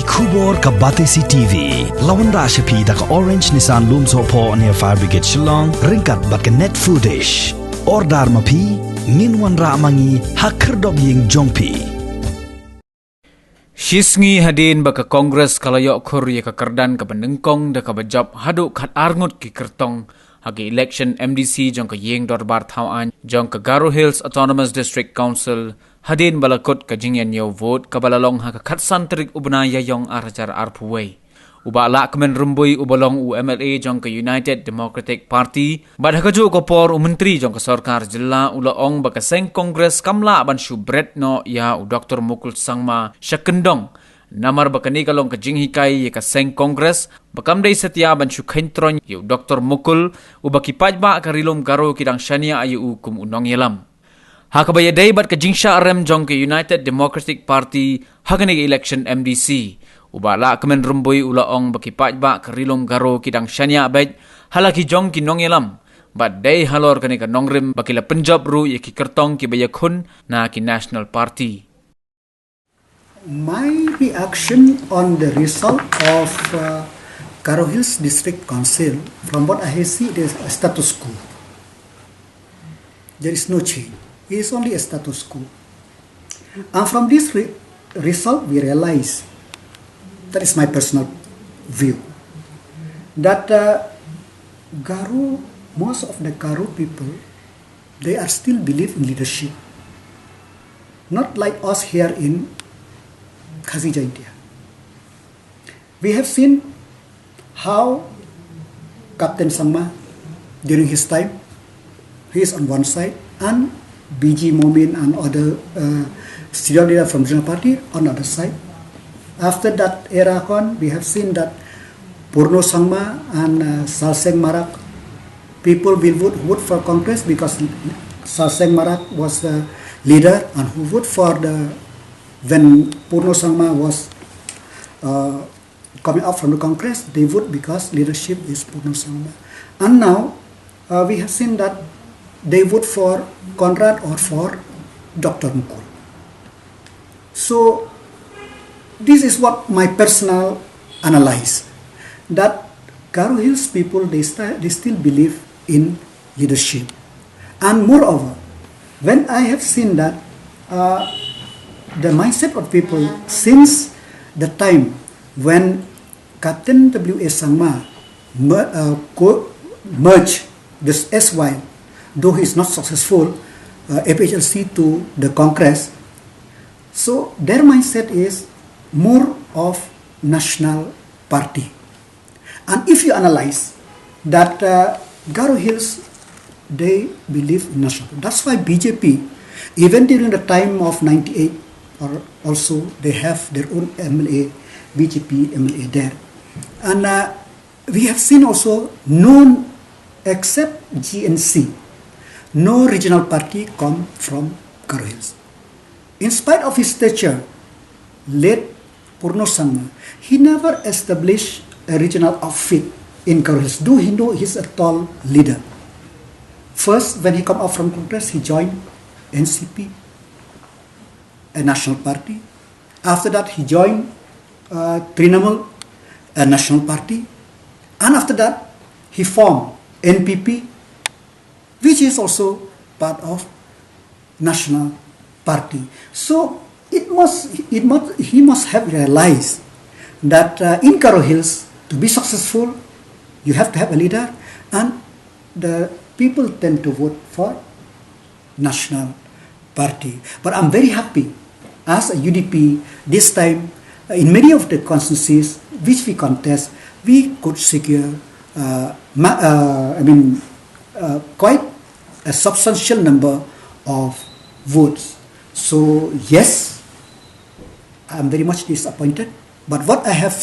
Kubor ka Batesi TV. Lawan ra siya da ka Orange Nissan Lumso po near Fire Brigade Shillong. Ringkat bat ka net foodish. Ordar mapi. Nginwan ra mangi hakerdog ying jongpi. Shisngi hadin baka Kongres kalayok khur ye kakardan ka penengkong da ka bajab hadu khat arngut ki kertong hagi election MDC jong ka yeng dorbar thawan jong ka Garo Hills Autonomous District Council hadin balakot ka jingyan yo vote ka balalong ha ka khatsan trik ubna yayong arajar arpuway uba la kemen rumbui ubalong UMLA jong ka United Democratic Party bad hakajo ko por menteri jong ka sarkar jilla ulaong baka seng Kongres kamla ban shu Bret no ya Dr. Mukul sangma Kyndong namar baka ni kalong ka jinghikai ye ka seng Kongres bakam dei setia ban shu Kyndong ye Dr. Mukul ubaki pajba ka rilom Garo kidang shania ayu kum unong yelam hakabaya dei bat ka jingsha rem jong ka United Democratic Party hagani election MDC ubala kemen rumbui ulaong baki pajba kerilom Garo kidang shania bej halaki jong ki nong yelam but day halor kani ka nongrim baki la Punjab ru ye ki kertong ki bayakun na ki National Party. My reaction on the result of Garo Hills District Council, from what I see, it is a status quo. There is no change. It is only a status quo. And from this result, we realize, that is my personal view, that Garo, most of the Garo people, they are still believe in leadership. Not like us here in Khazija, India. We have seen how Captain Sangma, during his time, he is on one side, and BG Momin and other senior leader from Regional Party on the other side. After that era, we have seen that Purno Sangma and Salseng Marak, people will vote for Congress because Salseng Marak was the leader, and who vote for when Purno Sangma was coming up from the Congress, they vote because leadership is Purno Sangma. And now we have seen that they vote for Conrad or for Dr. Mukul. So this is what my personal analyze, that Garo Hills people, they still believe in leadership. And moreover, when I have seen that the mindset of people since the time when Captain W.A. Sangma merged this SY, though he is not successful, FHLC to the Congress, so their mindset is more of national party. And if you analyze that Garo Hills, they believe in national. That's why BJP, even during the time of 98, or also they have their own MLA, BJP MLA there. And we have seen also no, except GNC, no regional party come from Garo Hills. In spite of his stature, late Purno Sangma, he never established a regional outfit in Garo Hills, though he know he's a tall leader. First, when he come out from Congress, he joined NCP, a national party. After that, he joined Trinamool, a national party. And after that, he formed NPP, which is also part of national party. So he must have realized that in Garo Hills, to be successful, you have to have a leader, and the people tend to vote for national party. But I'm very happy as a UDP this time in many of the constituencies which we contest, we could secure quite a substantial number of votes. So yes, I'm very much disappointed. But what I have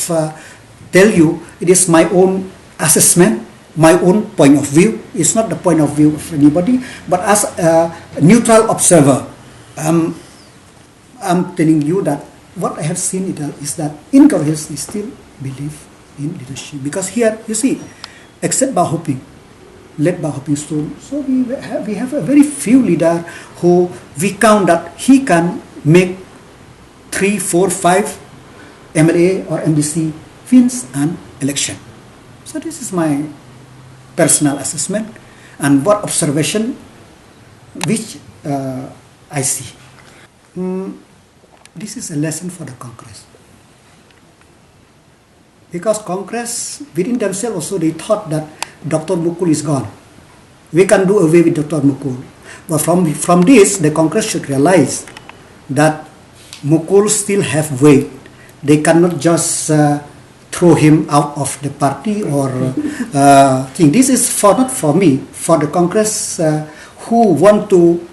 tell you, it is my own assessment, my own point of view. It's not the point of view of anybody, but as a neutral observer, I'm telling you that what I have seen is that in Garo Hills we still believe in leadership. Because here, you see, except Bahoping, led Bahoping Stone, so we have a very few leader who we count that he can make 3, 4, 5 MLA or MDC wins an election. So this is my personal assessment and what observation which I see. This is a lesson for the Congress. Because Congress, within themselves also, they thought that Dr. Mukul is gone. We can do away with Dr. Mukul. But from this, the Congress should realize that Mukul still have weight. They cannot just throw him out of the party or think. This is not for me, for the Congress who want to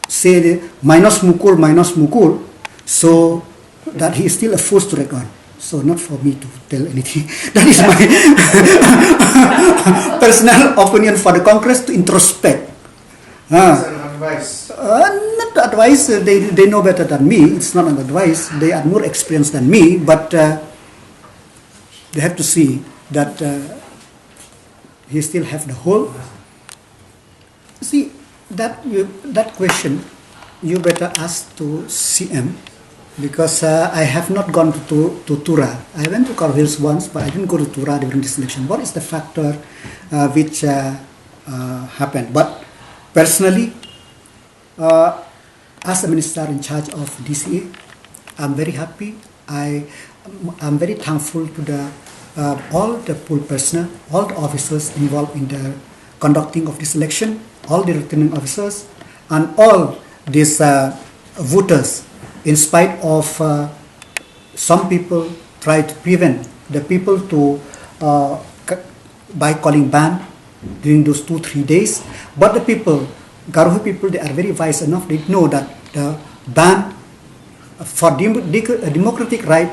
say minus Mukul, so that he is still a force to reckon. So not for me to tell anything. That is my personal opinion for the Congress to introspect. Advice. Not advice, they know better than me. It's not an advice. They are more experienced than me, but they have to see that he still have the whole. See, that question, you better ask to CM, because I have not gone to Tura. I went to Karo Hills once, but I didn't go to Tura during this election. What is the factor which happened? But personally, as a minister in charge of DCA, I'm very happy. I'm very thankful to the all the pool personnel, all the officers involved in the conducting of this election, all the returning officers, and all these voters. In spite of some people try to prevent the people to by calling ban during those 2-3 days, but the people, Garohi people, they are very wise enough. They know that the ban for democratic right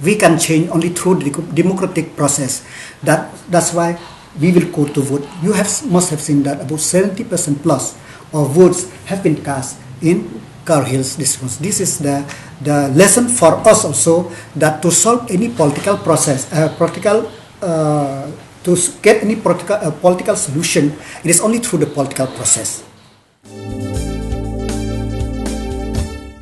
we can change only through the democratic process. That's why we will go to vote. You must have seen that about 70% plus of votes have been cast in Karo Hills district. This is the lesson for us also, that to solve any political process, to get any political solution, it is only through the political process.